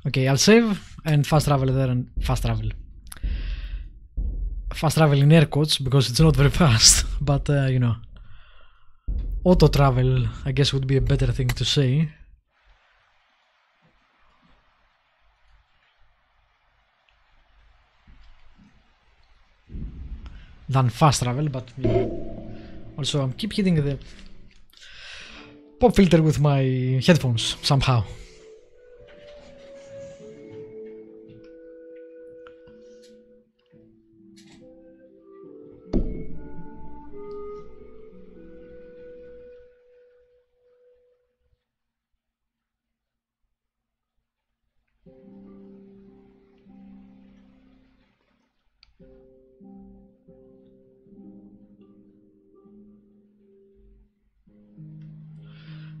Okay, I'll save and fast travel there and fast travel. Fast travel in air quotes because it's not very fast, but you know. Auto travel, I guess, would be a better thing to say. Than fast travel, but you know. Also, I keep hitting the pop filter with my headphones somehow.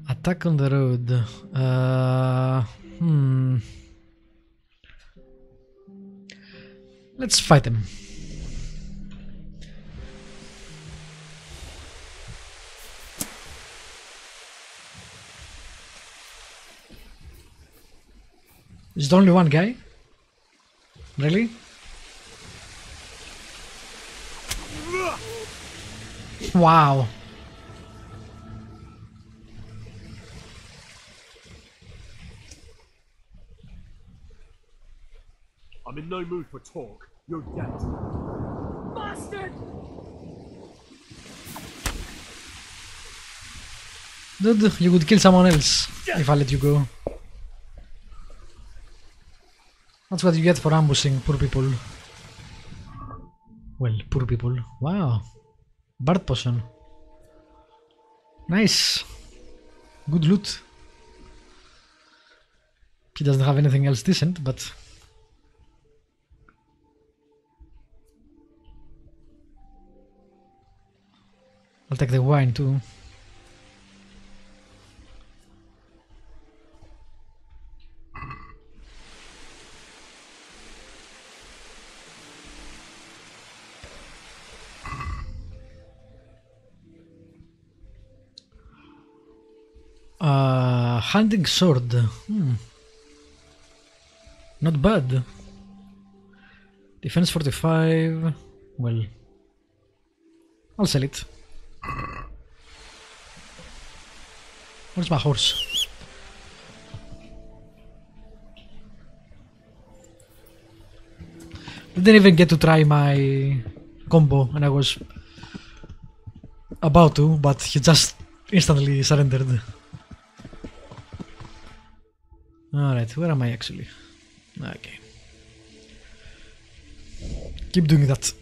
Attack on the road. Let's fight him. Is there only one guy? Really? Wow. I'm in no mood for talk. You're dead. Bastard! Dude, you could kill someone else if I let you go. That's what you get for ambushing poor people. Well, poor people. Wow. Bird potion. Nice. Good loot. He doesn't have anything else decent, but... I'll take the wine too. Hunting sword. Not bad. Defense 45. Well, I'll sell it. Where's my horse? Didn't even get to try my combo, and I was about to, but he just instantly surrendered. Alright, where am I actually? Okay. Keep doing that.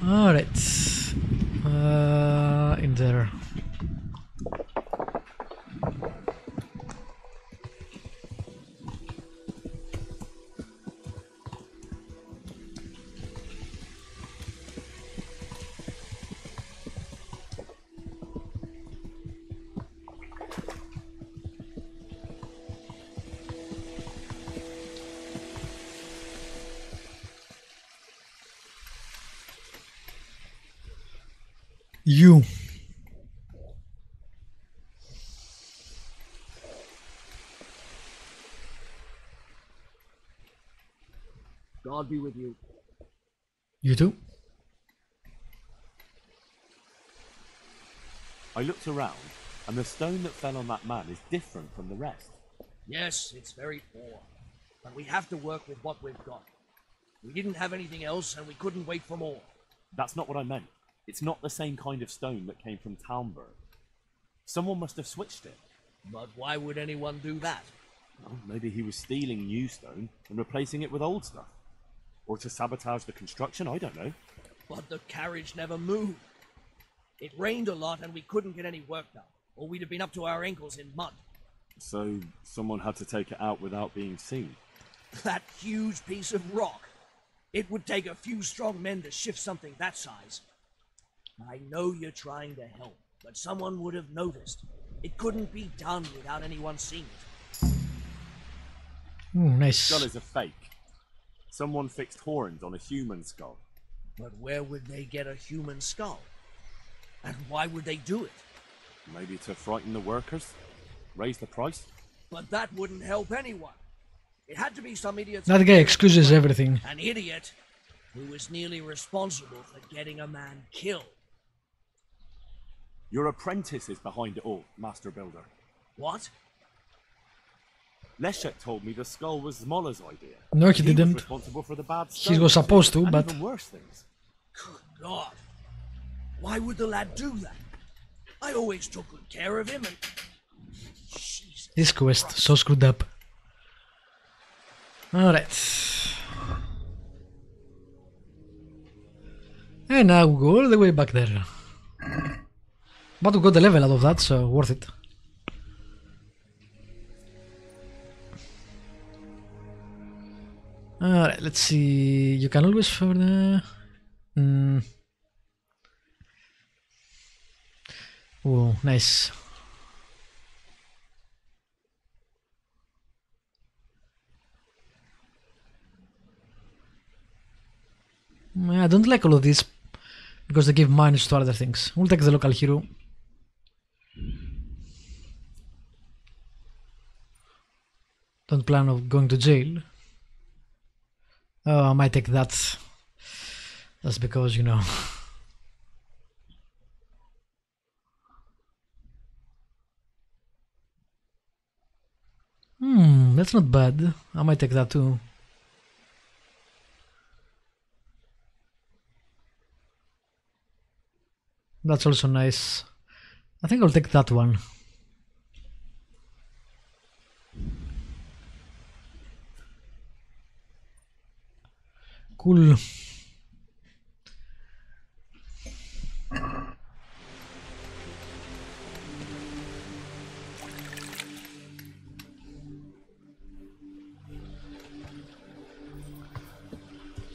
Alright, in there. You. God be with you. You too? I looked around, and the stone that fell on that man is different from the rest. Yes, it's very poor, but we have to work with what we've got. We didn't have anything else, and we couldn't wait for more. That's not what I meant. It's not the same kind of stone that came from Talmberg. Someone must have switched it. But why would anyone do that? Well, maybe he was stealing new stone and replacing it with old stuff. Or to sabotage the construction, I don't know. But the carriage never moved. It rained a lot and we couldn't get any work done, or we'd have been up to our ankles in mud. So someone had to take it out without being seen. That huge piece of rock. It would take a few strong men to shift something that size. I know you're trying to help, but someone would have noticed. It couldn't be done without anyone seeing it. Ooh, The nice. skull is a fake. Someone fixed horns on a human skull. But where would they get a human skull? And why would they do it? Maybe to frighten the workers? Raise the price? But that wouldn't help anyone. It had to be some idiot. That guy excuses everything. An idiot who was nearly responsible for getting a man killed. Your apprentice is behind it all, Master Builder. What? Leszek told me the skull was Zmola's idea. No, he was didn't. responsible for the bad He was supposed to, and but... even worse things. Good God. Why would the lad do that? I always took good care of him and... Jesus This quest, so screwed up. Alright. And now we go all the way back there. But we got the level out of that, so worth it. Alright, let's see. You can always further. Oh, nice. I don't like all of this because they give minus to other things. We'll take the local hero. Don't plan on going to jail. Oh, I might take that. That's because, you know. That's not bad. I might take that too. That's also nice. I think I'll take that one. Cool.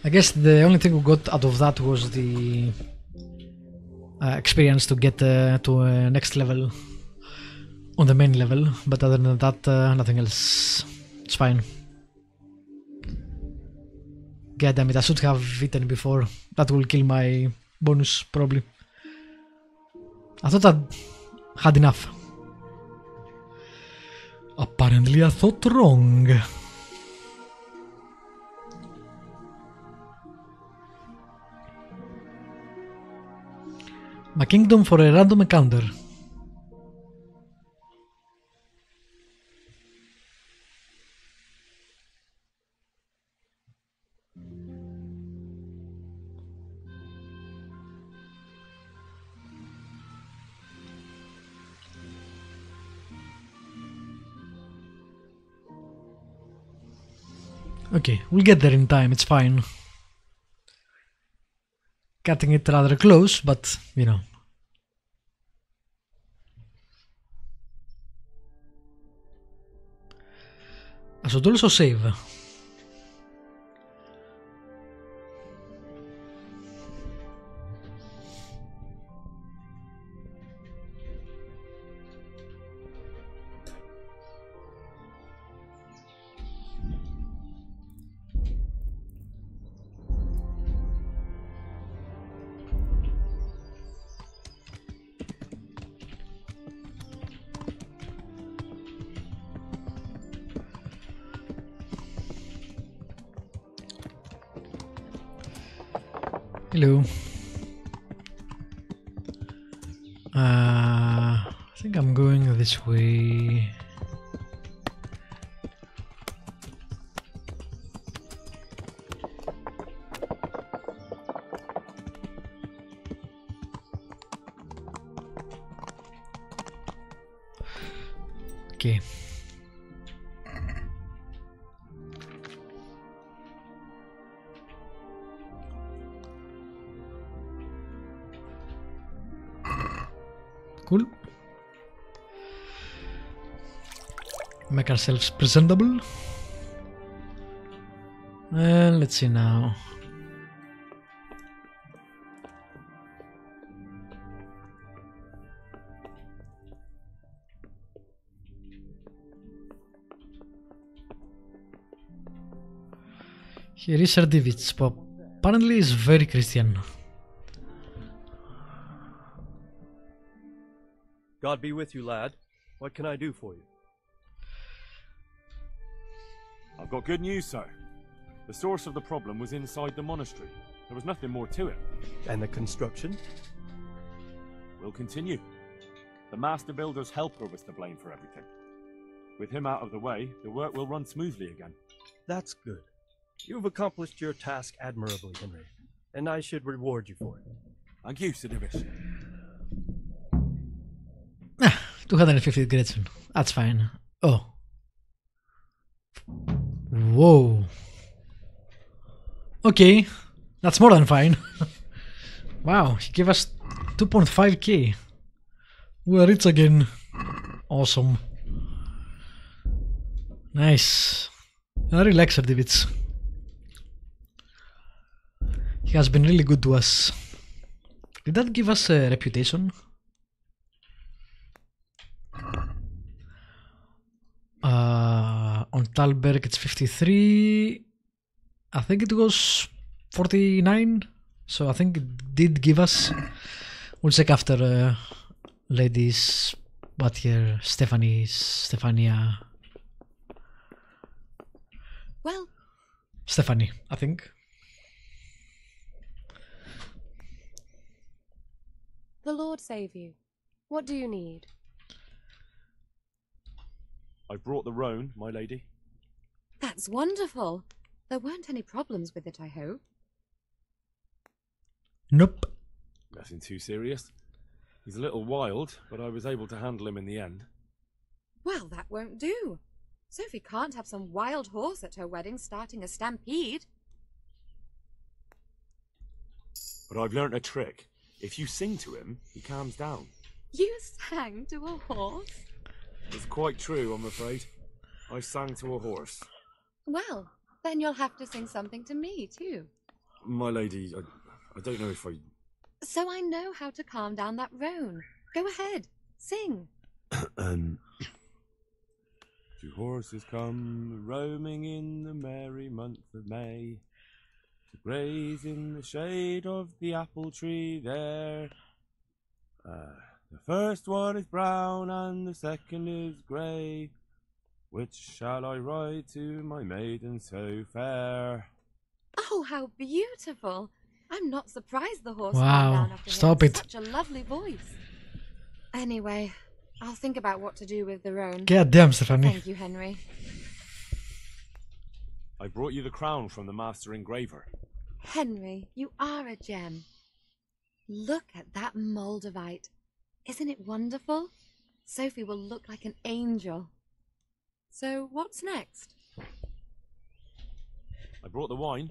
I guess the only thing we got out of that was the experience to get to next level on the main level, but other than that, nothing else. It's fine. God damn it, I should have eaten before. That will kill my bonus, probably. I thought I had enough. Apparently I thought wrong. My kingdom for a random encounter. Okay, we'll get there in time, it's fine. Cutting it rather close, but, you know. I should also save. Hello. I think I'm going this way. Okay. Cool. Make ourselves presentable. And let's see now. Here is Erdivich, but apparently is very Christian. God be with you, lad. What can I do for you? I've got good news, sir. The source of the problem was inside the monastery. There was nothing more to it. And the construction? We'll continue. The master builder's helper was to blame for everything. With him out of the way, the work will run smoothly again. That's good. You've accomplished your task admirably, Henry, and I should reward you for it. Thank you, Sigismund. 250 Gretchen. That's fine. Oh. Whoa. Okay. That's more than fine. Wow, he gave us 2.5k. We're rich again. Awesome. Nice. I really like Serdivits. He has been really good to us. Did that give us a reputation? On Talberg it's 53. I think it was 49. So I think it did give us. We'll check after ladies. But here, Stefania. Well, Stephanie, I think. the Lord save you. What do you need? I brought the roan, my lady. That's wonderful. There weren't any problems with it, I hope. Nope. Nothing too serious. He's a little wild, but I was able to handle him in the end. Well, that won't do. Sophie can't have some wild horse at her wedding starting a stampede. But I've learnt a trick. If you sing to him, he calms down. You sang to a horse? It's quite true, I'm afraid. I sang to a horse. Well, then you'll have to sing something to me, too. My lady, I don't know if I... So I know how to calm down that roan. Go ahead, sing. Two horses come roaming in the merry month of May, to graze in the shade of the apple tree there. The first one is brown and the second is grey. Which shall I ride to, my maiden so fair? Oh, how beautiful. I'm not surprised the horse Wow, calmed down after stop hearing it. such a lovely voice. Anyway, I'll think about what to do with the roan. God damn, Stephanie. Thank you, Henry. I brought you the crown from the master engraver. Henry, you are a gem. Look at that Moldavite. Isn't it wonderful? Sophie will look like an angel. So, what's next? I brought the wine.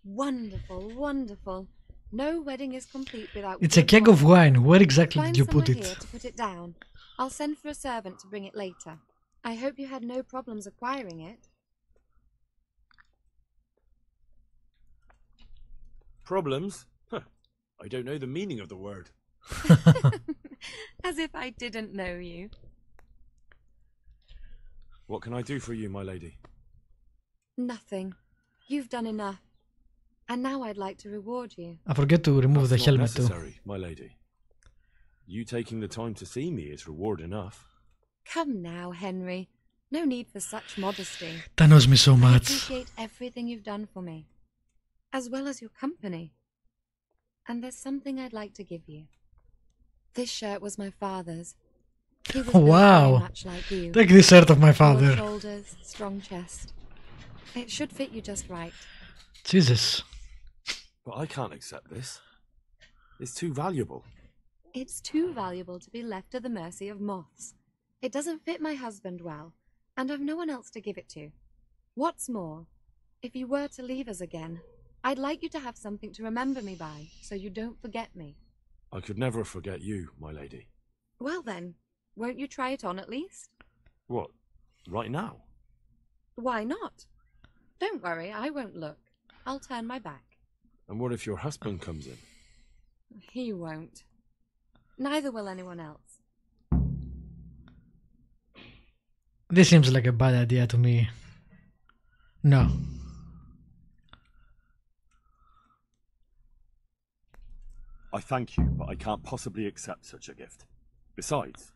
Wonderful, wonderful. No wedding is complete without... It's a keg of wine. Where exactly Find did you put somewhere it? here to put it down. I'll send for a servant to bring it later. I hope you had no problems acquiring it. Problems? Huh. I don't know the meaning of the word. As if I didn't know you. What can I do for you, my lady? Nothing. You've done enough. And now I'd like to reward you. I forget to remove That's the not helmet too. necessary, my lady. You taking the time to see me is reward enough. Come now, Henry. No need for such modesty. That knows me so I much. appreciate everything you've done for me, as well as your company. And there's something I'd like to give you. This shirt was my father's. He was built Wow. very much like you. Take this shirt of my Broad father. shoulders, strong chest. It should fit you just right. Jesus. But I can't accept this. It's too valuable. It's too valuable to be left to the mercy of moths. It doesn't fit my husband well, and I've no one else to give it to. What's more, if you were to leave us again, I'd like you to have something to remember me by, so you don't forget me. I could never forget you, my lady. Well then, won't you try it on at least? What? Right now? Why not? Don't worry, I won't look. I'll turn my back. And what if your husband comes in? He won't. Neither will anyone else. This seems like a bad idea to me. No. I thank you, but I can't possibly accept such a gift. Besides,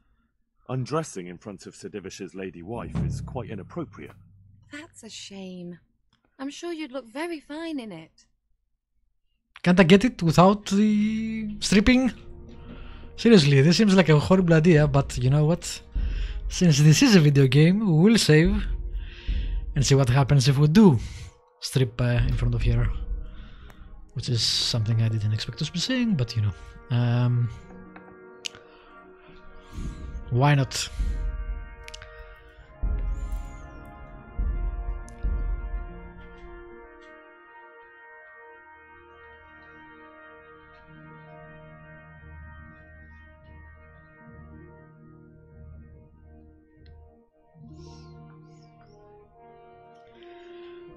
undressing in front of Sir Divish's lady wife is quite inappropriate. That's a shame. I'm sure you'd look very fine in it. Can't I get it without the stripping? Seriously, this seems like a horrible idea, but you know what? Since this is a video game, we will save and see what happens if we do strip in front of her. Which is something I didn't expect us to be saying, but you know. Why not?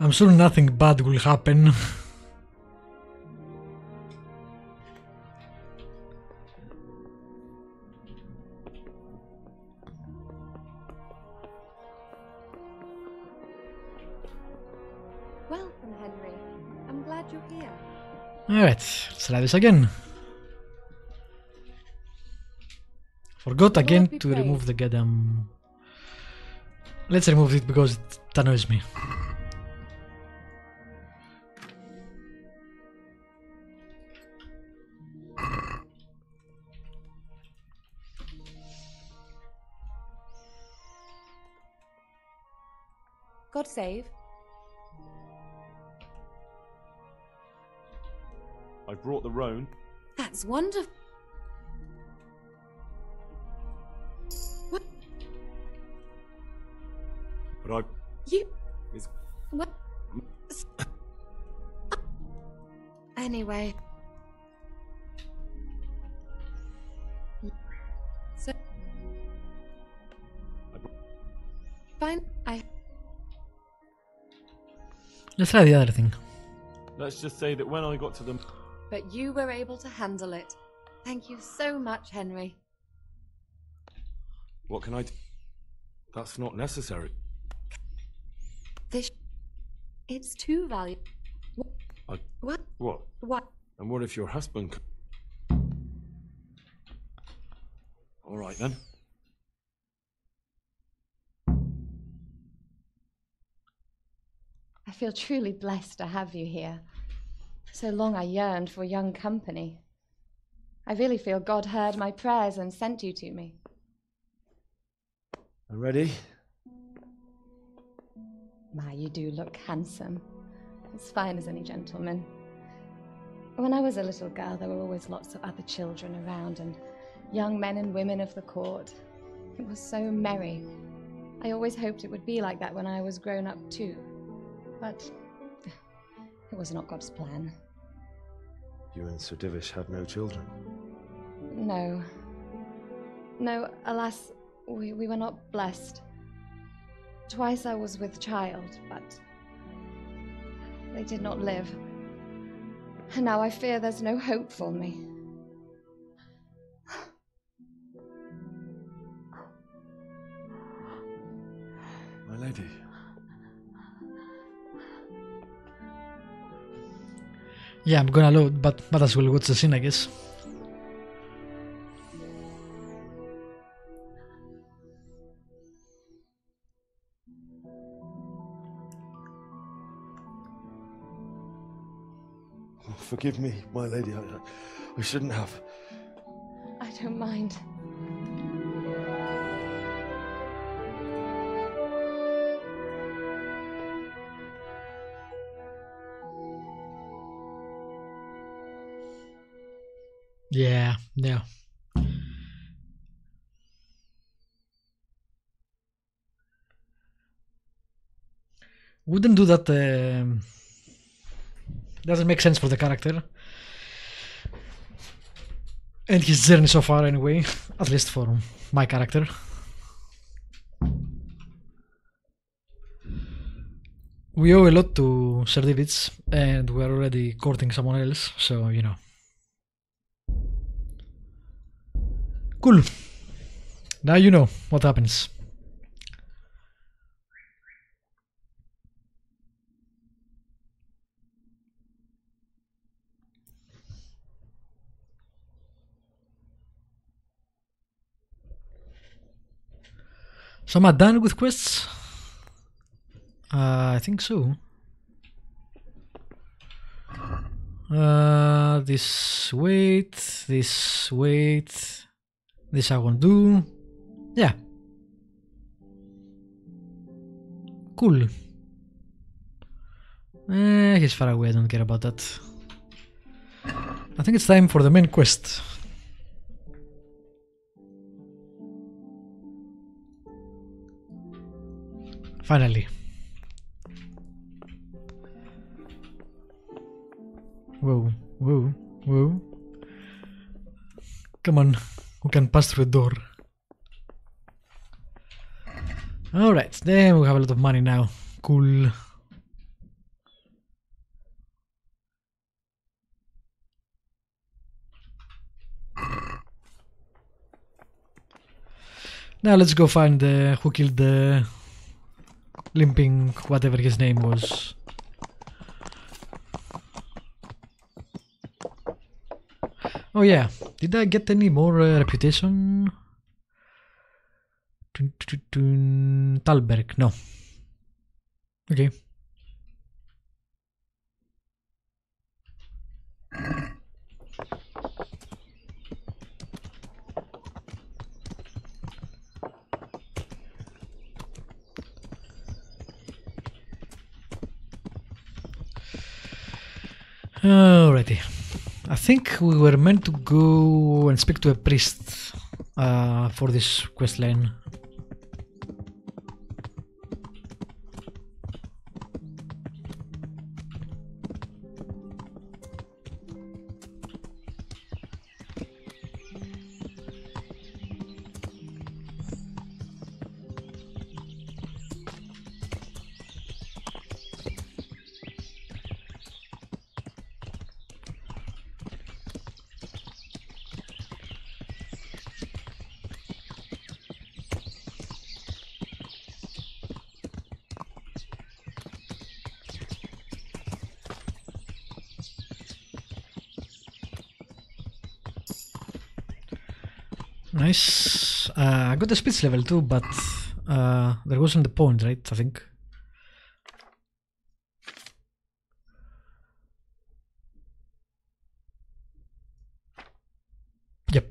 I'm sure nothing bad will happen. Welcome, Henry. I'm glad you're here. Alright, let's try this again. Forgot again be to praised. remove the goddamn... Let's remove it because it annoys me. God save. I brought the roan. That's wonderful. What? But I... You... Is... What? Anyway. So... Fine, Let's try the other thing. Let's just say that when I got to the... But you were able to handle it. Thank you so much, Henry. What can I do? That's not necessary. This... It's too valuable. I... What? What? What? And what if your husband... Alright then. I feel truly blessed to have you here. For so long I yearned for young company. I really feel God heard my prayers and sent you to me. Ready? My, you do look handsome. As fine as any gentleman. When I was a little girl, there were always lots of other children around and young men and women of the court. It was so merry. I always hoped it would be like that when I was grown up too. But it was not God's plan. You and Sir Divish had no children. No. No, alas, we were not blessed. Twice I was with child, but they did not live. And now I fear there's no hope for me. My lady. Yeah, I'm gonna load, but might as well watch the scene, I guess. Oh, forgive me, my lady. I shouldn't have. I don't mind. Yeah, no. Wouldn't do that. Doesn't make sense for the character and his journey so far, anyway. At least for my character. We owe a lot to Sir David's, and we're already courting someone else, so you know. Cool. Now you know what happens. So am I done with quests? I think so. This wait, this wait, this I won't do. Yeah. Cool. He's far away, I don't care about that. I think it's time for the main quest. Finally. Whoa, whoa, whoa. Come on, who can pass through a door? Alright, then we have a lot of money now. Cool. Now let's go find who killed the limping whatever his name was. Oh yeah, did I get any more reputation? Talberg, no. Okay. Alrighty. I think we were meant to go and speak to a priest for this quest line. Nice. I got the speech level too, but there wasn't the point, right? I think. Yep.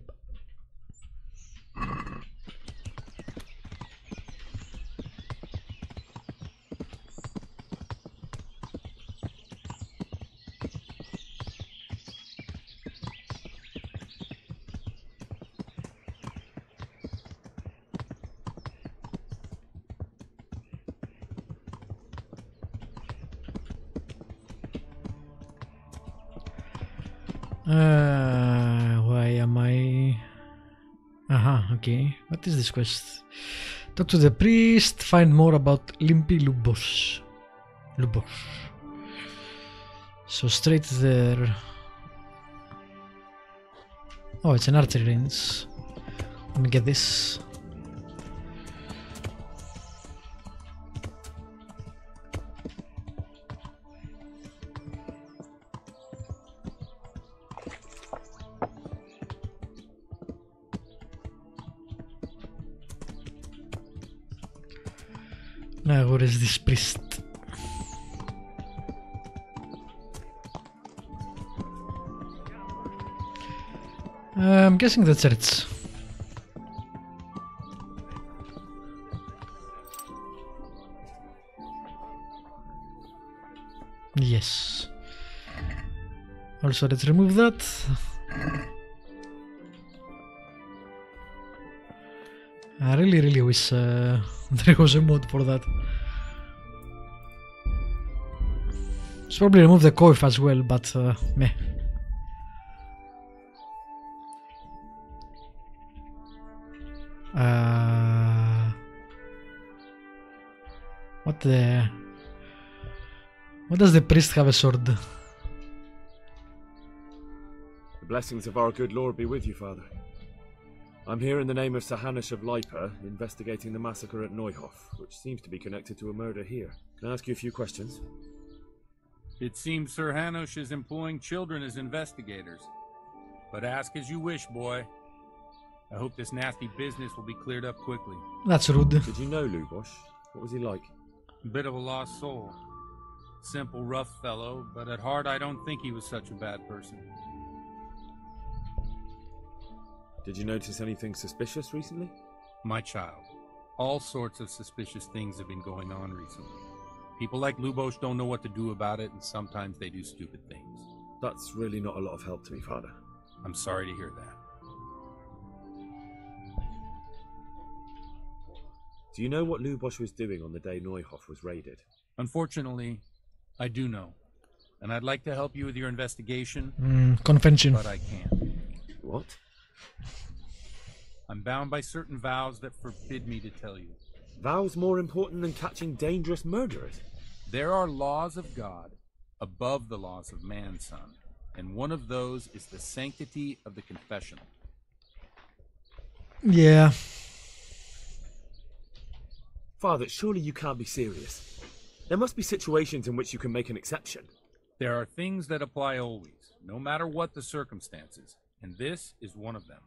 Why am I? Okay. What is this quest? Talk to the priest, find more about Limpy Lubos. So straight there. Oh, it's an archery range. Let me get this. Now, where is this priest? I'm guessing the church. Yes. Also, let's remove that. I really wish there was a mod for that. Should probably remove the coif as well, but meh. What the? What does the priest have a sword? The blessings of our good Lord be with you, Father. I'm here in the name of Sir Hanush of Lipa, investigating the massacre at Neuhof, which seems to be connected to a murder here. Can I ask you a few questions? It seems Sir Hanush is employing children as investigators. But ask as you wish, boy. I hope this nasty business will be cleared up quickly. That's rude. Did you know Lubosh? What was he like? A bit of a lost soul. Simple, rough fellow, but at heart I don't think he was such a bad person. Did you notice anything suspicious recently? My child, all sorts of suspicious things have been going on recently. People like Lubosh don't know what to do about it, and sometimes they do stupid things. That's really not a lot of help to me, Father. I'm sorry to hear that. Do you know what Lubosh was doing on the day Neuhof was raided? Unfortunately, I do know. And I'd like to help you with your investigation, Convention. but I can't. What? I'm bound by certain vows that forbid me to tell you. Vows more important than catching dangerous murderers? There are laws of God above the laws of man, son. And one of those is the sanctity of the confessional. Yeah. Father, surely you can't be serious. There must be situations in which you can make an exception. There are things that apply always, no matter what the circumstances, and this is one of them.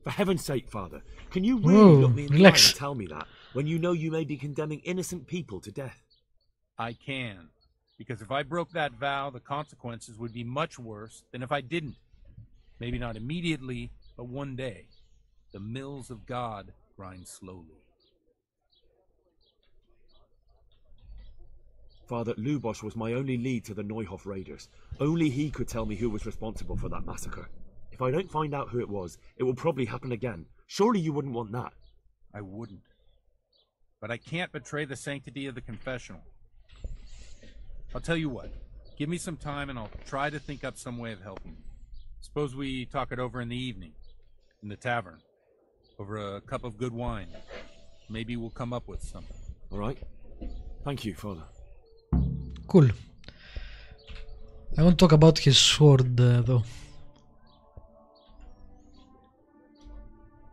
For heaven's sake, Father, can you really look me in the eye relax. and tell me that, when you know you may be condemning innocent people to death? I can, because if I broke that vow, the consequences would be much worse than if I didn't. Maybe not immediately, but one day. The mills of God grind slowly. Father, Lubosh was my only lead to the Neuhof raiders. Only he could tell me who was responsible for that massacre. If I don't find out who it was, it will probably happen again. Surely you wouldn't want that. I wouldn't. But I can't betray the sanctity of the confessional. I'll tell you what. Give me some time and I'll try to think up some way of helping you. Suppose we talk it over in the evening, in the tavern, over a cup of good wine. Maybe we'll come up with something. All right. Thank you, Father. Cool. I want to talk about his sword, though.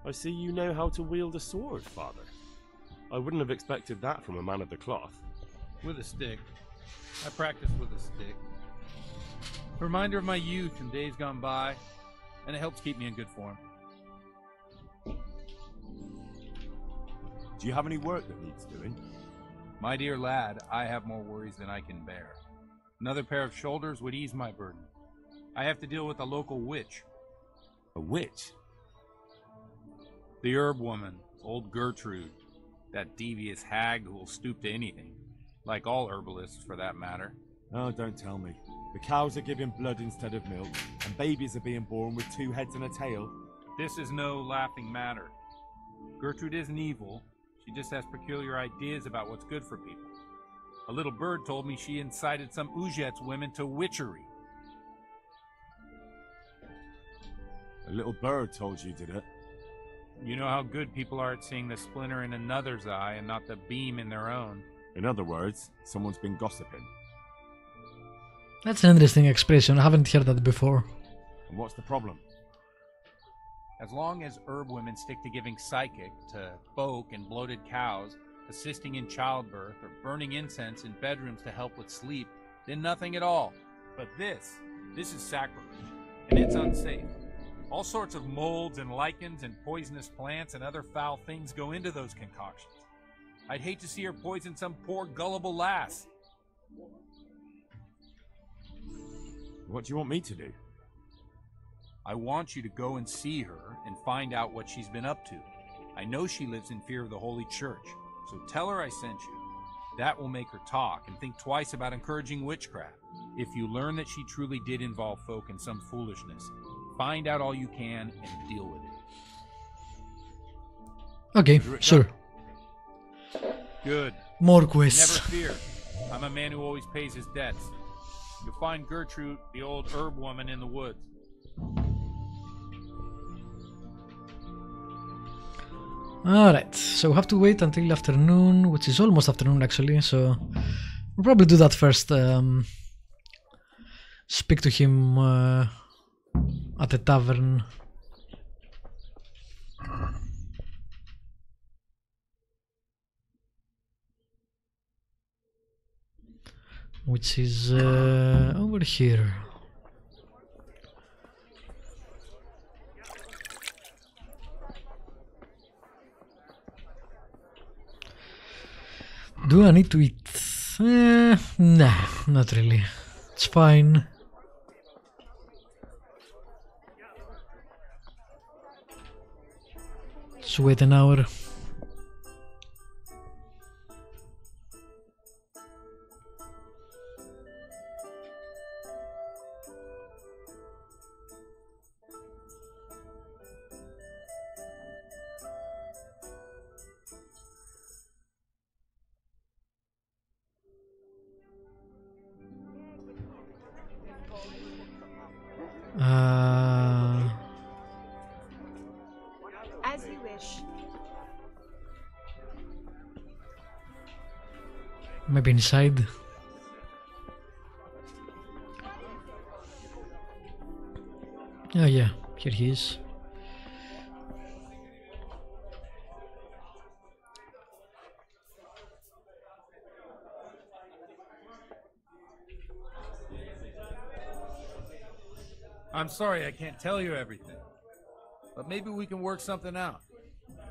I see you know how to wield a sword, Father. I wouldn't have expected that from a man of the cloth. With a stick. I practice with a stick. A reminder of my youth and days gone by, and it helps keep me in good form. Do you have any work that needs doing? My dear lad, I have more worries than I can bear. Another pair of shoulders would ease my burden. I have to deal with a local witch. A witch? The herb woman, old Gertrude. That devious hag who will stoop to anything. Like all herbalists, for that matter. Oh, don't tell me. The cows are giving blood instead of milk, and babies are being born with 2 heads and a tail. This is no laughing matter. Gertrude isn't evil. She just has peculiar ideas about what's good for people. A little bird told me she incited some Uzhet's women to witchery. A little bird told you, did it? You know how good people are at seeing the splinter in another's eye and not the beam in their own. In other words, someone's been gossiping. That's an interesting expression. I haven't heard that before. And what's the problem? As long as herb women stick to giving psychic to folk and bloated cows, assisting in childbirth, or burning incense in bedrooms to help with sleep, then nothing at all. But this is sacrilege, and it's unsafe. All sorts of molds and lichens and poisonous plants and other foul things go into those concoctions. I'd hate to see her poison some poor gullible lass. What do you want me to do? I want you to go and see her and find out what she's been up to. I know she lives in fear of the Holy Church, so tell her I sent you. That will make her talk and think twice about encouraging witchcraft. If you learn that she truly did involve folk in some foolishness, find out all you can and deal with it. Okay, sure. Good. More quests. Never fear. I'm a man who always pays his debts. You'll find Gertrude, the old herb woman, in the woods. Alright, so we have to wait until afternoon, which is almost afternoon actually, so we'll probably do that first. Speak to him at the tavern. which is over here. Do I need to eat? Nah, not really. It's fine. Just wait an hour. As you wish. Maybe inside. Oh yeah, here he is. I'm sorry I can't tell you everything, but maybe we can work something out.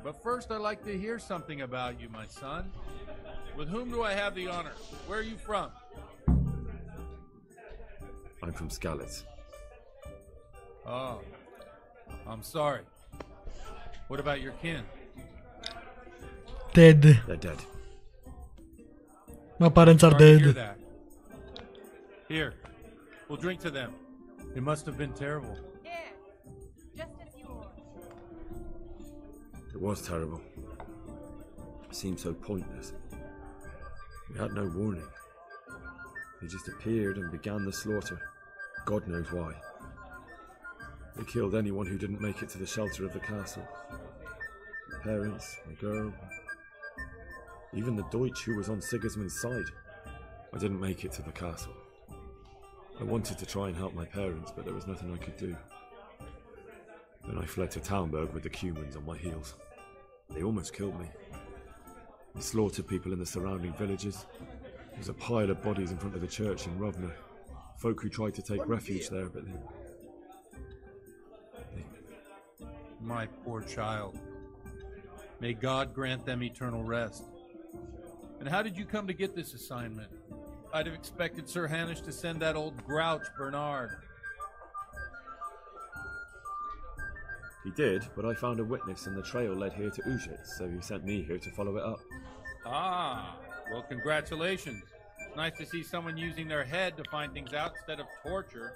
But first I'd like to hear something about you, my son. With whom do I have the honor? Where are you from? I'm from Skalitz. Oh, I'm sorry. What about your kin? Dead. They're dead. My parents are Sorry to hear dead. that. Here, we'll drink to them. It must have been terrible. Here, just as you ordered. It was terrible. It seemed so pointless. We had no warning. They just appeared and began the slaughter. God knows why. They killed anyone who didn't make it to the shelter of the castle. My parents, my girl, even the Deutsch who was on Sigismund's side. I didn't make it to the castle. I wanted to try and help my parents, but there was nothing I could do. Then I fled to Talmberg with the Cumans on my heels. They almost killed me. They slaughtered people in the surrounding villages. There's a pile of bodies in front of the church in Rovno. Folk who tried to take refuge there, but they... My poor child. May God grant them eternal rest. And how did you come to get this assignment? I'd have expected Sir Hanish to send that old grouch, Bernard. He did, but I found a witness and the trail led here to Ujitz, so he sent me here to follow it up. Ah, well, congratulations. Nice to see someone using their head to find things out instead of torture.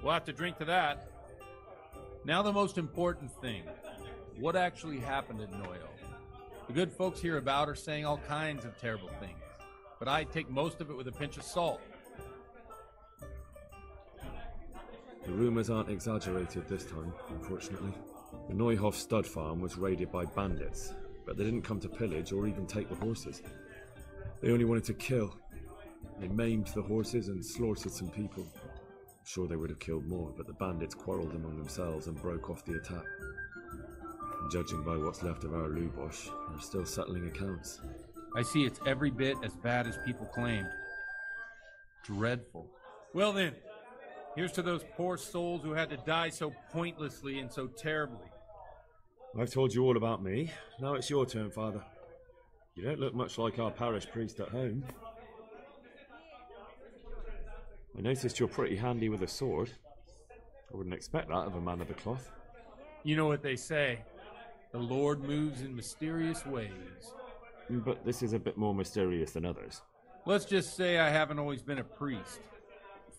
We'll have to drink to that. Now the most important thing. What actually happened at Noyo? The good folks hereabout are saying all kinds of terrible things, but I take most of it with a pinch of salt. The rumours aren't exaggerated this time, unfortunately. The Neuhof stud farm was raided by bandits, but they didn't come to pillage or even take the horses. They only wanted to kill. They maimed the horses and slaughtered some people. I'm sure they would have killed more, but the bandits quarrelled among themselves and broke off the attack. And judging by what's left of our Lubosh, they're still settling accounts. I see it's every bit as bad as people claimed. Dreadful. Well then, here's to those poor souls who had to die so pointlessly and so terribly. I've told you all about me. Now it's your turn, Father. You don't look much like our parish priest at home. I noticed you're pretty handy with a sword. I wouldn't expect that of a man of the cloth. You know what they say. The Lord moves in mysterious ways. But this is a bit more mysterious than others. Let's just say I haven't always been a priest.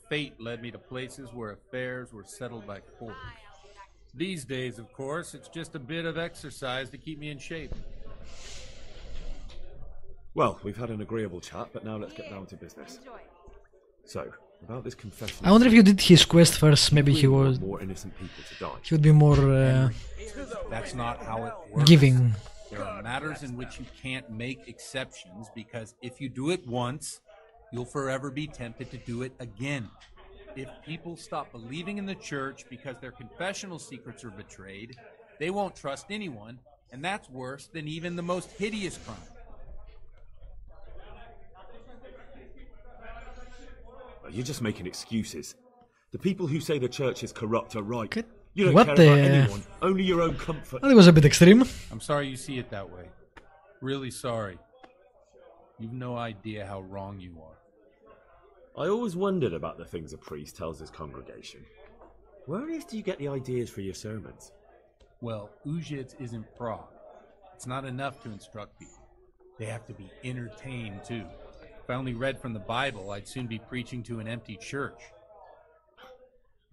Fate led me to places where affairs were settled by force. These days, of course, it's just a bit of exercise to keep me in shape. Well, we've had an agreeable chat, but now let's get down to business. So, about this confession... I wonder if you did his quest first, maybe he was... more innocent people to die. He would be more That's not how it works. giving. There are matters in which you can't make exceptions because if you do it once, you'll forever be tempted to do it again. If people stop believing in the church because their confessional secrets are betrayed, they won't trust anyone, and that's worse than even the most hideous crime. You're just making excuses. The people who say the church is corrupt are right. Okay. You don't What care the- about anyone, only your own comfort. I think it was a bit extreme. I'm sorry you see it that way. Really sorry. You've no idea how wrong you are. I always wondered about the things a priest tells his congregation. Where on earth do you get the ideas for your sermons? Well, Ujits isn't Prague. It's not enough to instruct people. They have to be entertained, too. If I only read from the Bible, I'd soon be preaching to an empty church.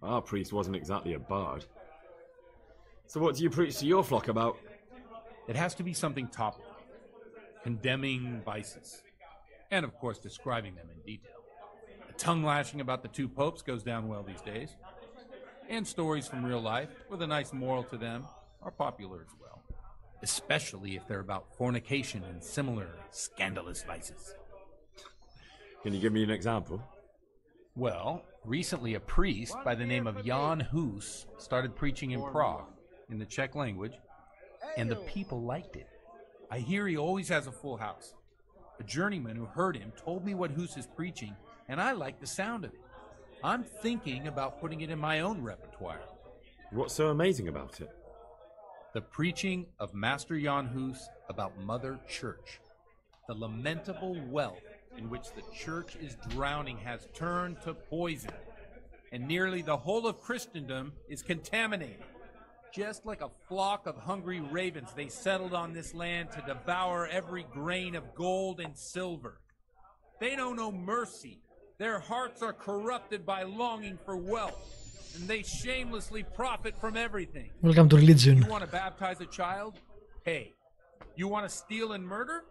Our priest wasn't exactly a bard. So what do you preach to your flock about? It has to be something topical. Condemning vices. And, of course, describing them in detail. The tongue-lashing about the two popes goes down well these days. And stories from real life, with a nice moral to them, are popular as well. Especially if they're about fornication and similar scandalous vices. Can you give me an example? Well, recently a priest by the name of Jan Hus started preaching in Prague, in the Czech language, and the people liked it. I hear he always has a full house. A journeyman who heard him told me what Hus is preaching, and I like the sound of it. I'm thinking about putting it in my own repertoire. What's so amazing about it? The preaching of Master Jan Hus about Mother Church. The lamentable wealth in which the church is drowning has turned to poison, and nearly the whole of Christendom is contaminated. Just like a flock of hungry ravens, they settled on this land to devour every grain of gold and silver. They know no mercy. Their hearts are corrupted by longing for wealth, and they shamelessly profit from everything. Welcome to religion. You want to baptize a child? Pay. You want to steal and murder?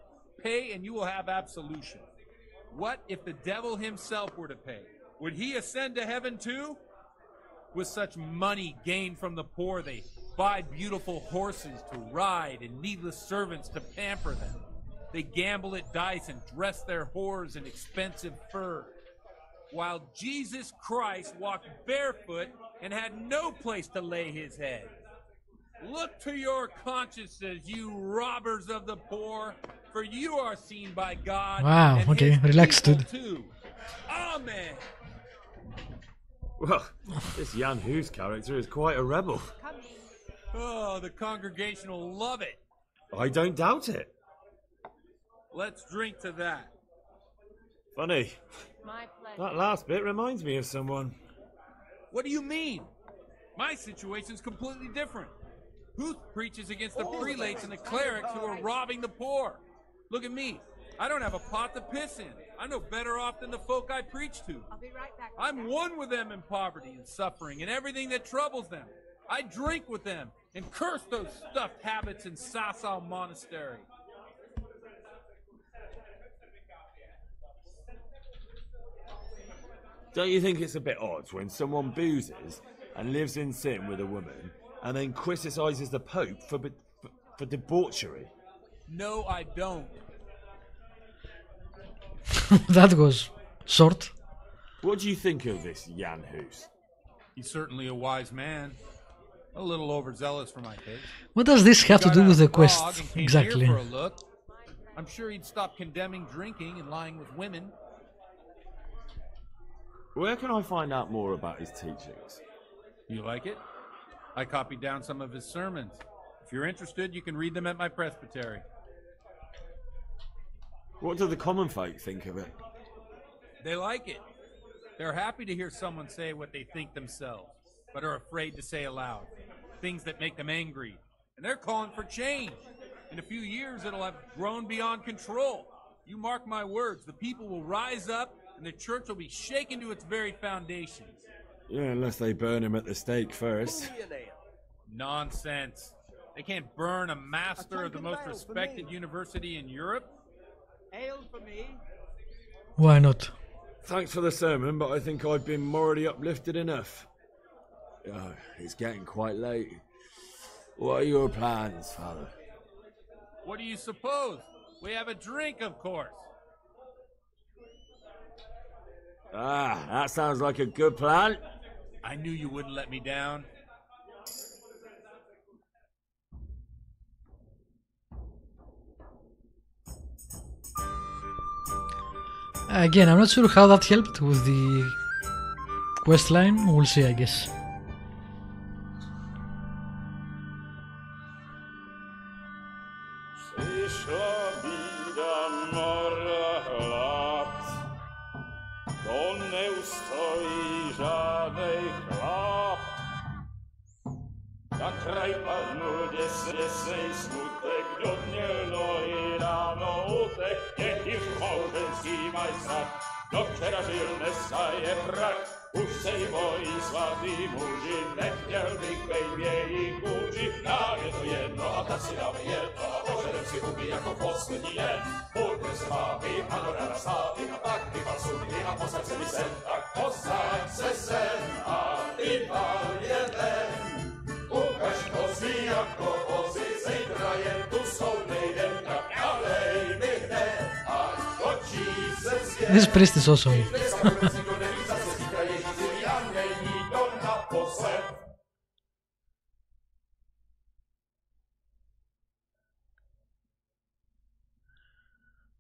Pay and you will have absolution. What if the devil himself were to pay? Would he ascend to heaven too? With such money gained from the poor, they buy beautiful horses to ride and needless servants to pamper them. They gamble at dice and dress their whores in expensive fur. While Jesus Christ walked barefoot and had no place to lay his head. Look to your consciences, you robbers of the poor, for you are seen by God. Wow, and okay, his relax, people dude. too. Amen. Well, this Jan Hus character is quite a rebel. Oh, the congregation will love it. I don't doubt it. Let's drink to that. Funny. My pleasure. That last bit reminds me of someone. What do you mean? My situation's completely different. Huth preaches against the prelates and the clerics who are robbing the poor. Look at me. I don't have a pot to piss in. I'm no better off than the folk I preach to. I'll be right back. I'm one with them in poverty and suffering and everything that troubles them. I drink with them and curse those stuffed habits in Sasau Monastery. Don't you think it's a bit odd when someone boozes and lives in sin with a woman and then criticizes the Pope for debauchery? No, I don't. That was short. What do you think of this Jan Hus? He's certainly a wise man. A little overzealous for my taste. What does this have to do with the quest Prague and came exactly? here for a look. I'm sure he'd stop condemning drinking and lying with women. Where can I find out more about his teachings? You like it? I copied down some of his sermons. If you're interested, you can read them at my presbytery. What do the common folk think of it? They like it. They're happy to hear someone say what they think themselves, but are afraid to say aloud. Things that make them angry. And they're calling for change. In a few years, it'll have grown beyond control. You mark my words, the people will rise up and the church will be shaken to its very foundations. Yeah, unless they burn him at the stake first. Nonsense. They can't burn a master of the most respected university in Europe. Ale for me. Why not? Thanks for the sermon, but I think I've been morally uplifted enough. Oh, it's getting quite late. What are your plans, Father? What do you suppose? We have a drink, of course. Ah, that sounds like a good plan. I knew you wouldn't let me down. Again, I'm not sure how that helped with the quest line. We'll see, I guess. Na kraj padł desej smutek, do mnie loi rano utek, niech już małżeński majstrat, do przerażylne staje brak. Už sejmoj svatý muži, nechtěl bych bejbě i kůži, nám je to jedno a tak si dáme jedno a požerem si huby jako poslední den. Půjďme se vámi, panorama stávy a tak vypal sudy a posaď se mi sem, tak posaď se sem a vypal jeden. Ukaž kozy jako kozy, zítra je tu soudnej den, tak nalej mi hned, ať točí se svět. This priest is awesome.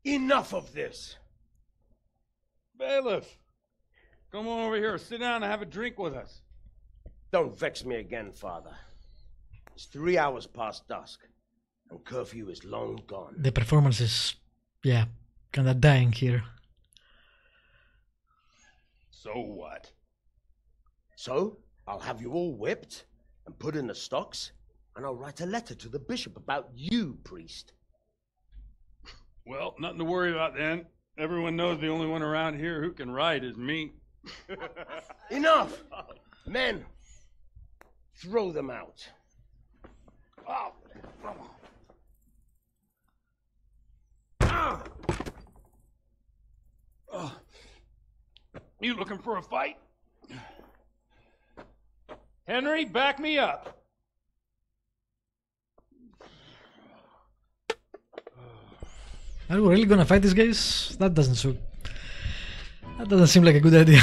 Enough of this! Bailiff! Come on over here, sit down and have a drink with us. Don't vex me again, Father. It's 3 hours past dusk, and curfew is long gone. The performance is, yeah, kinda dying here. So what? So, I'll have you all whipped and put in the stocks, and I'll write a letter to the bishop about you, priest. Well, nothing to worry about then. Everyone knows the only one around here who can write is me. Enough! Men, throw them out. Oh, come on. You looking for a fight? Henry, back me up. Are we really gonna fight these guys? That doesn't seem like a good idea.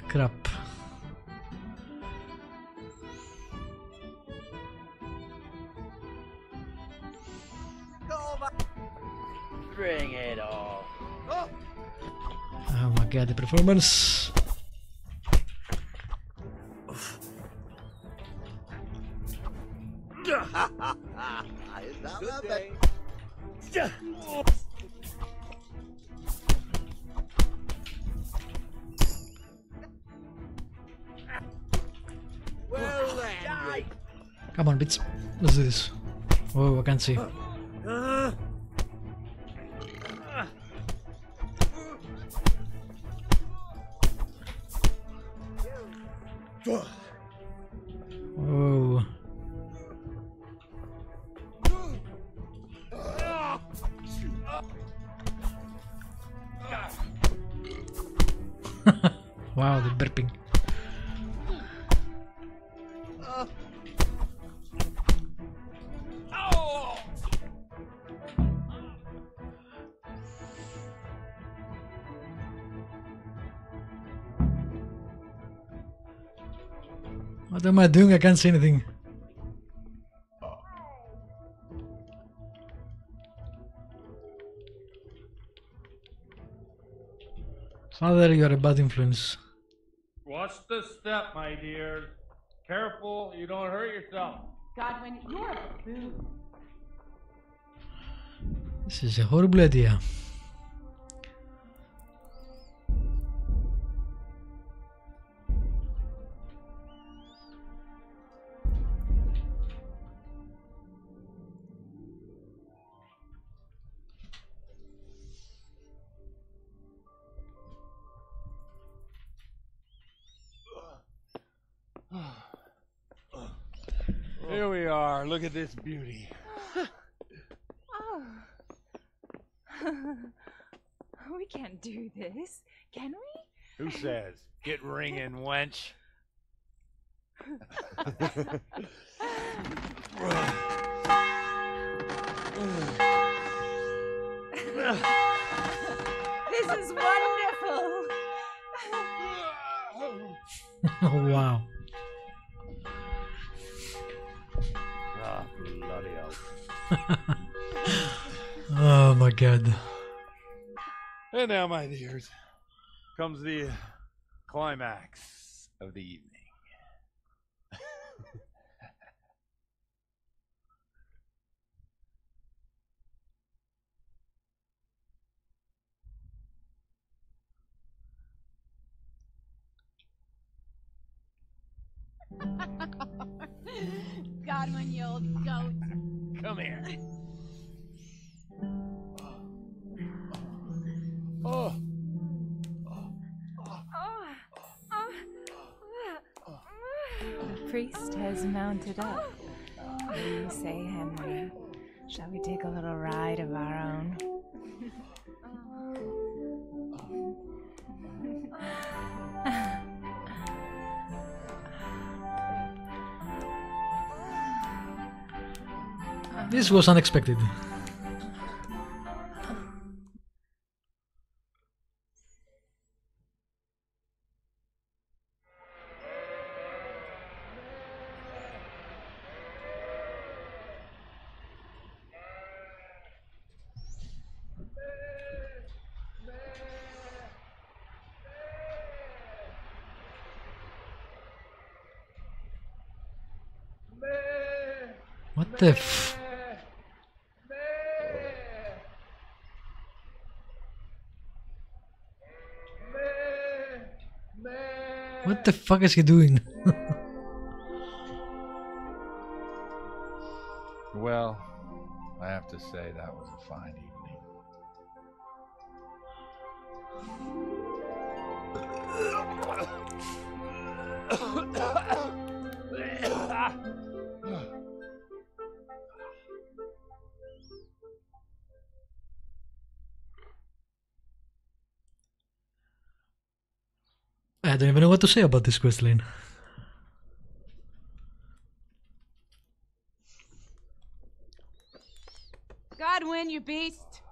Crap. Bring it on. Oh my god, the performance. Good day. Well landed. Come on, bits. Let's do this. Oh, I can't see. Oh. Wow, the burping. What am I doing? I can't see anything. Father, you are a bad influence. Watch the step, my dear. Careful, you don't hurt yourself. Godwin, you're a boo. This is a horrible idea. Here we are. Look at this beauty. Oh. We can't do this, can we? Who says? Get ringing, wench. This is wonderful. Oh wow. Ah, bloody hell. Oh my god. And now, my dears, comes the climax of the evening. Godwin, you old goat. Come here. Oh. The priest has mounted up. What do you say, Henry? Shall we take a little ride of our own? This was unexpected. What the f... What the fuck is he doing? Well, I have to say that was a fine evening. I don't even know what to say about this questline. Godwin, you beast!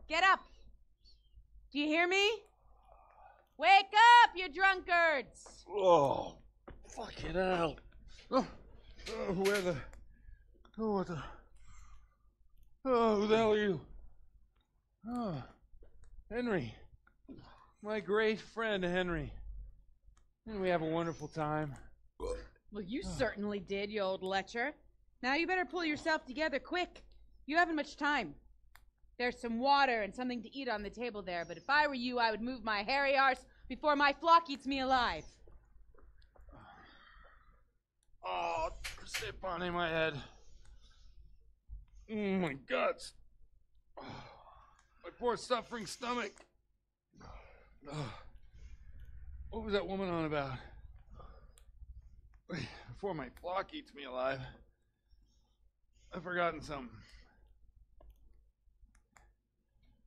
Get up! Do you hear me? Wake up, you drunkards! Oh, fucking hell. Where the... Oh, what the... Oh, who the hell are you? Oh, Henry. My great friend, Henry. Didn't we have a wonderful time? Well, you certainly did, you old lecher. Now you better pull yourself together quick. You haven't much time. There's some water and something to eat on the table there, but if I were you, I would move my hairy arse before my flock eats me alive. Oh, sip on in my head. My guts. Oh, my poor suffering stomach. Oh, what was that woman on about? Before my flock eats me alive. I've forgotten something.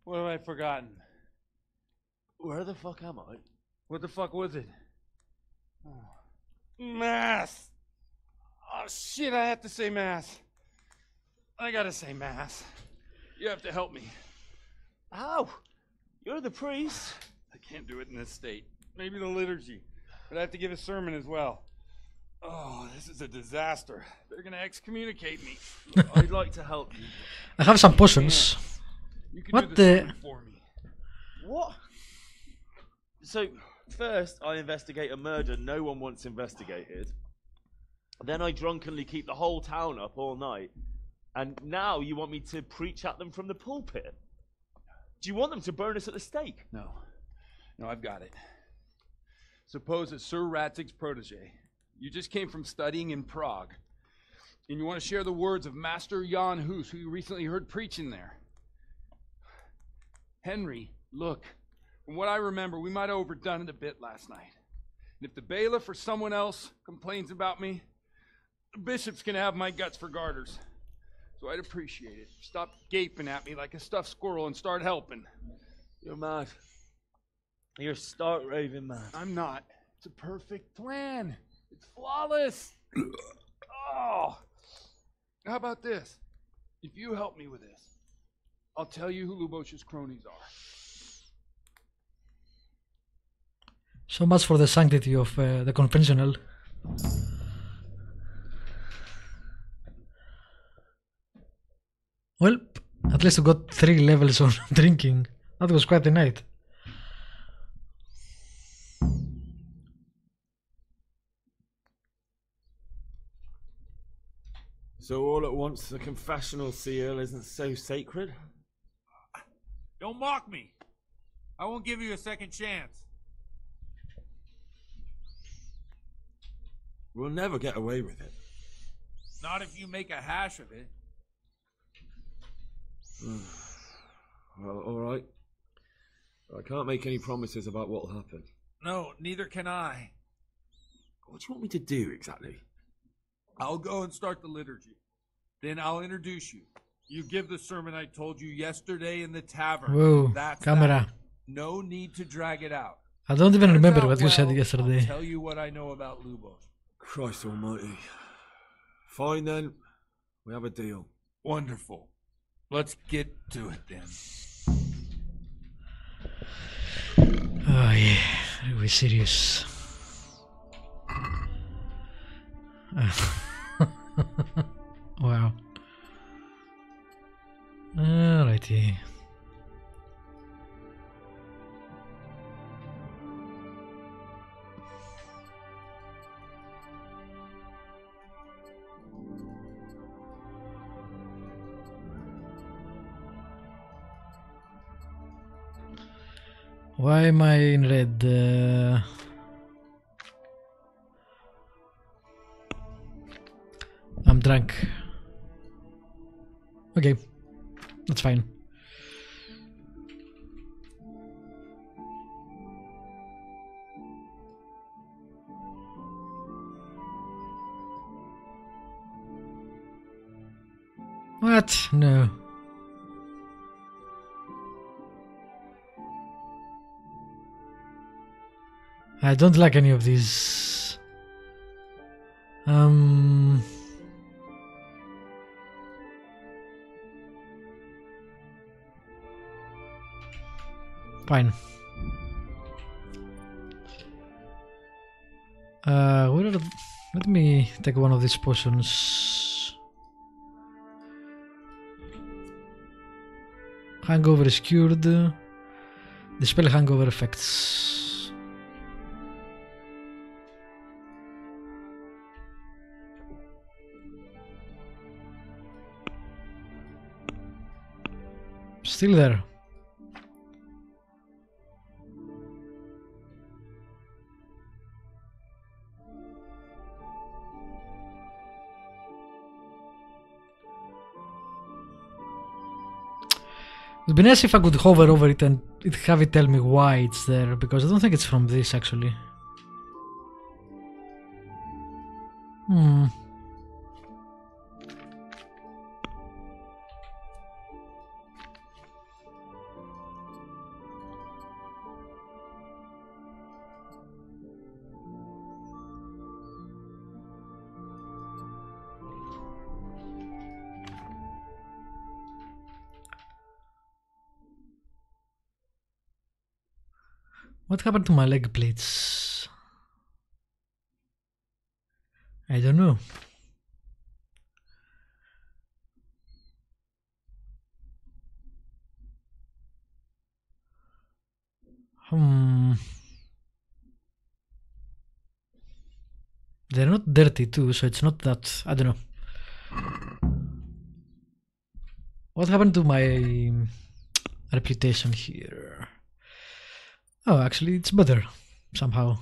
What have I forgotten? Where the fuck am I? What the fuck was it? Oh. Mass! Oh shit, I have to say mass. I gotta say mass. You have to help me. How? You're the priest. I can't do it in this state. Maybe the liturgy. But I have to give a sermon as well. Oh, this is a disaster. They're gonna excommunicate me. I'd like to help you. I have some potions. You can What do the... sermon for me. What? So, first I investigate a murder no one wants investigated. Then I drunkenly keep the whole town up all night. And now you want me to preach at them from the pulpit? Do you want them to burn us at the stake? No. No, I've got it. Suppose that Sir Ratzig's protege. You just came from studying in Prague. And you want to share the words of Master Jan Hus, who you recently heard preaching there. Henry, look. From what I remember, we might have overdone it a bit last night. And if the bailiff or someone else complains about me, the bishop's gonna have my guts for garters. So I'd appreciate it. Stop gaping at me like a stuffed squirrel and start helping. You're mad. You're stark raving mad. I'm not. It's a perfect plan. It's flawless. Oh. How about this? If you help me with this, I'll tell you who Lubosh's cronies are. So much for the sanctity of the conventional. Well, at least we got 3 levels on drinking That was quite a night. So all at once the confessional seal isn't so sacred? Don't mock me. I won't give you a second chance. We'll never get away with it. Not if you make a hash of it. Well, alright. I can't make any promises about what'll happen. No, neither can I. What do you want me to do exactly? I'll go and start the liturgy. Then I'll introduce you. You give the sermon I told you yesterday in the tavern. Whoa, That's camera. that. No need to drag it out. I don't even remember what you said Well, yesterday. I'll tell you what I know about Lubos. Christ almighty. Fine then. We have a deal. Wonderful. Let's get to it then. Oh yeah, are we serious? Wow. Alrighty. Why am I in red? I'm drunk. Okay, that's fine. What? No. I don't like any of these. Fine. Let me take one of these potions. Hangover is cured. Dispel hangover effects. Still there. It would be nice if I could hover over it and have it tell me why it's there, because I don't think it's from this actually. What happened to my leg plates? I don't know. They're not dirty too, so it's not that... I don't know. What happened to my reputation here? Oh, actually, it's better, somehow.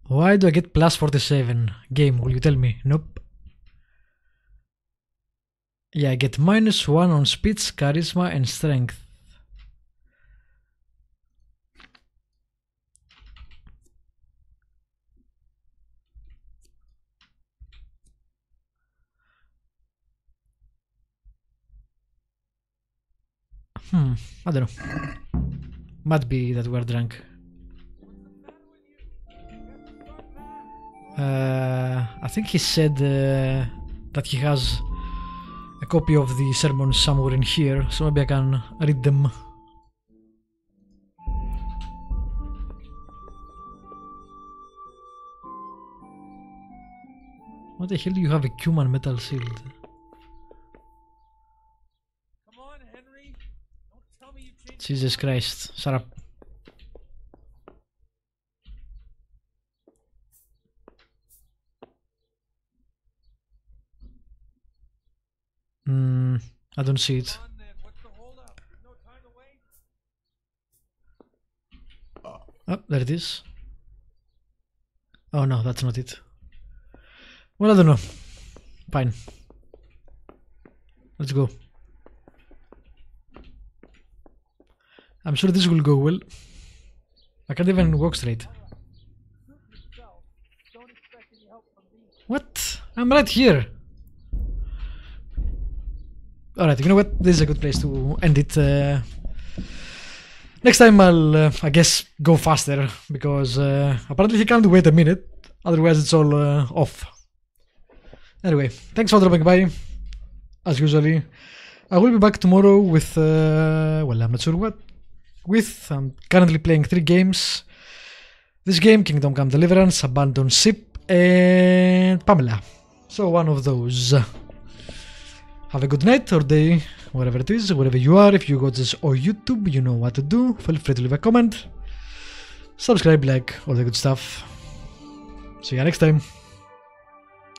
Why do I get plus 47? Game, will you tell me? Nope. Yeah, I get -1 on speech, charisma, and strength. I don't know. Might be that we're drunk. I think he said that he has a copy of the sermons somewhere in here, so maybe I can read them. What the hell do you have a human metal shield? Jesus Christ. Shut up. I don't see it. Oh, there it is. Oh no, that's not it. Well, I don't know. Fine. Let's go. I'm sure this will go well. I can't even walk straight. What? I'm right here. Alright, you know what? This is a good place to end it. Next time I'll, I guess, go faster, because apparently he can't wait a minute, otherwise it's all off. Anyway, thanks for dropping by, as usually. I will be back tomorrow with, well, I'm not sure what with. I'm currently playing 3 games. This game, Kingdom Come Deliverance, Abandoned Ship, and Pamela. So one of those. Have a good night or day, wherever it is, wherever you are. If you got this on YouTube, you know what to do. Feel free to leave a comment, subscribe, like, all the good stuff. See you next time.